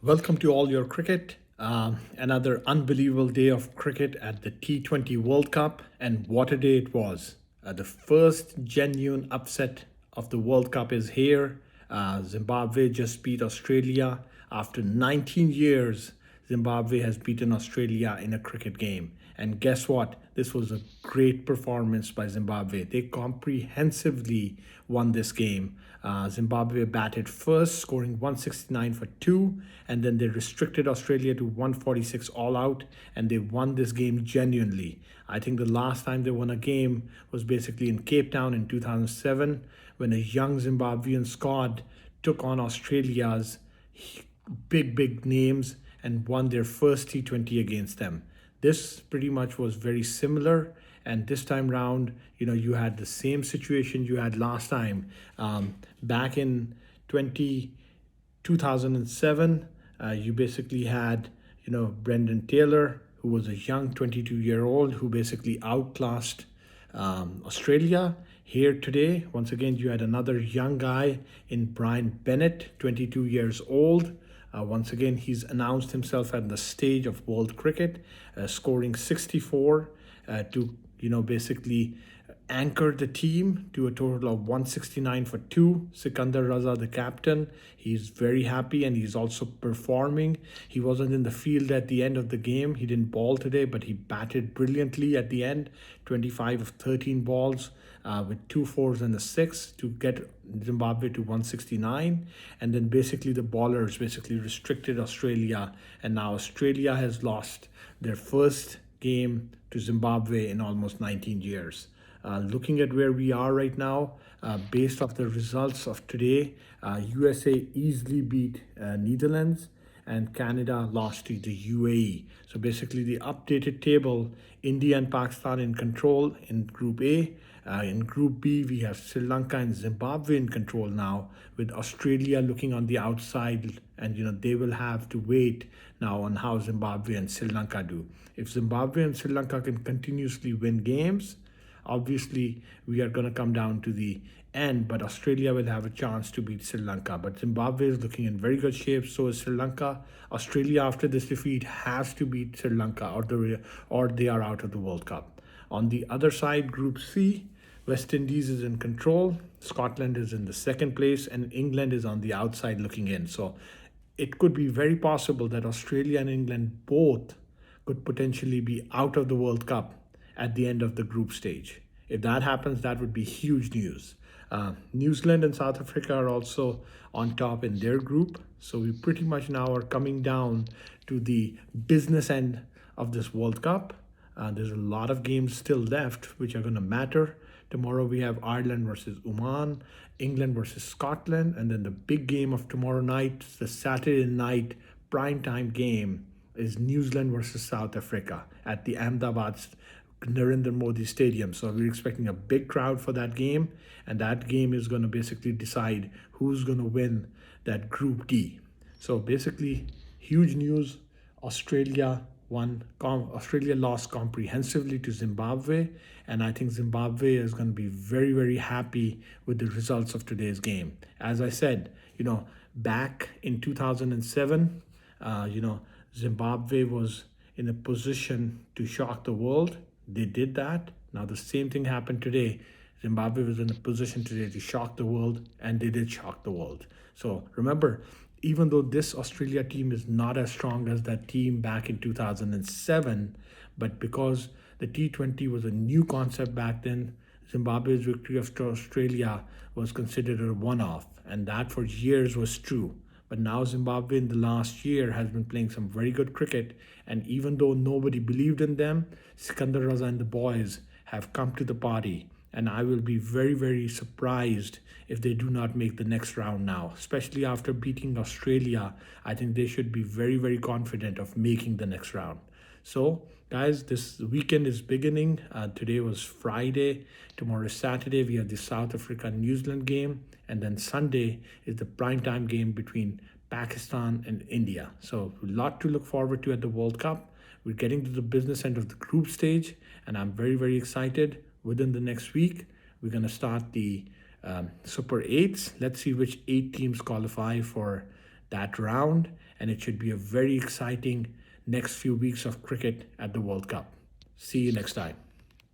Welcome to all your cricket. Another unbelievable day of cricket at the T20 World Cup, and what a day it was. The first genuine upset of the World Cup is here. Zimbabwe just beat Australia. After 19 years, Zimbabwe has beaten Australia in a cricket game. And guess what? This was a great performance by Zimbabwe. They comprehensively won this game. Zimbabwe batted first, scoring 169 for two, and then they restricted Australia to 146 all out, and they won this game genuinely. I think the last time they won a game was basically in Cape Town in 2007 when a young Zimbabwean squad took on Australia's big names and won their first T20 against them. This pretty much was very similar, and this time round, you had the same situation you had last time. Back in 2007, you basically had Brendan Taylor, who was a young 22-year-old who basically outclassed Australia. Here today, once again, you had another young guy in Brian Bennett, 22 years old. Once again, he's announced himself at the stage of world cricket, scoring 64 to basically anchor the team to a total of 169 for two. Sikandar Raza, the captain, he's very happy and he's also performing. He wasn't in the field at the end of the game. He didn't bowl today, but he batted brilliantly at the end. 25 of 13 balls with two fours and a six to get Zimbabwe to 169. And then basically the bowlers basically restricted Australia, and now Australia has lost their first game to Zimbabwe in almost 19 years. Looking at where we are right now, based off the results of today, USA easily beat Netherlands and Canada lost to the UAE. So basically the updated table, India and Pakistan in control in Group A. In Group B, we have Sri Lanka and Zimbabwe in control now, with Australia looking on the outside, and they will have to wait now on how Zimbabwe and Sri Lanka do. If Zimbabwe and Sri Lanka can continuously win games, obviously we are going to come down to the end, but Australia will have a chance to beat Sri Lanka. But Zimbabwe is looking in very good shape, so is Sri Lanka. Australia, after this defeat, has to beat Sri Lanka, or they are out of the World Cup. On the other side, Group C, West Indies is in control, Scotland is in the second place, and England is on the outside looking in. So it could be very possible that Australia and England both could potentially be out of the World Cup at the end of the group stage. If that happens, that would be huge news. New Zealand and South Africa are also on top in their group. So we pretty much now are coming down to the business end of this World Cup. There's a lot of games still left which are going to matter. Tomorrow we have Ireland versus Oman, England versus Scotland, and then the big game of tomorrow night, the Saturday night primetime game, is New Zealand versus South Africa at the Ahmedabad Narendra Modi Stadium. So we're expecting a big crowd for that game, and that game is going to basically decide who's going to win that Group D. So basically, huge news. Australia lost comprehensively to Zimbabwe, and I think Zimbabwe is going to be very happy with the results of today's game. As I said, back in 2007, Zimbabwe was in a position to shock the world. They did that. Now the same thing happened today. Zimbabwe was in a position today to shock the world, and they did shock the world. So remember, even though this Australia team is not as strong as that team back in 2007, but because the T20 was a new concept back then, Zimbabwe's victory of Australia was considered a one-off, and that for years was true. But now Zimbabwe in the last year has been playing some very good cricket, and even though nobody believed in them, Sikandar Raza and the boys have come to the party, and I will be very surprised if they do not make the next round now, especially after beating Australia. I think they should be very confident of making the next round. So guys, this weekend is beginning. Today was Friday, tomorrow is Saturday. We have the South Africa New Zealand game, and then Sunday is the primetime game between Pakistan and India. So a lot to look forward to at the World Cup. We're getting to the business end of the group stage, and I'm very excited. Within the next week, we're going to start the Super 8s. Let's see which 8 teams qualify for that round. and it should be a very exciting next few weeks of cricket at the World Cup. See you next time.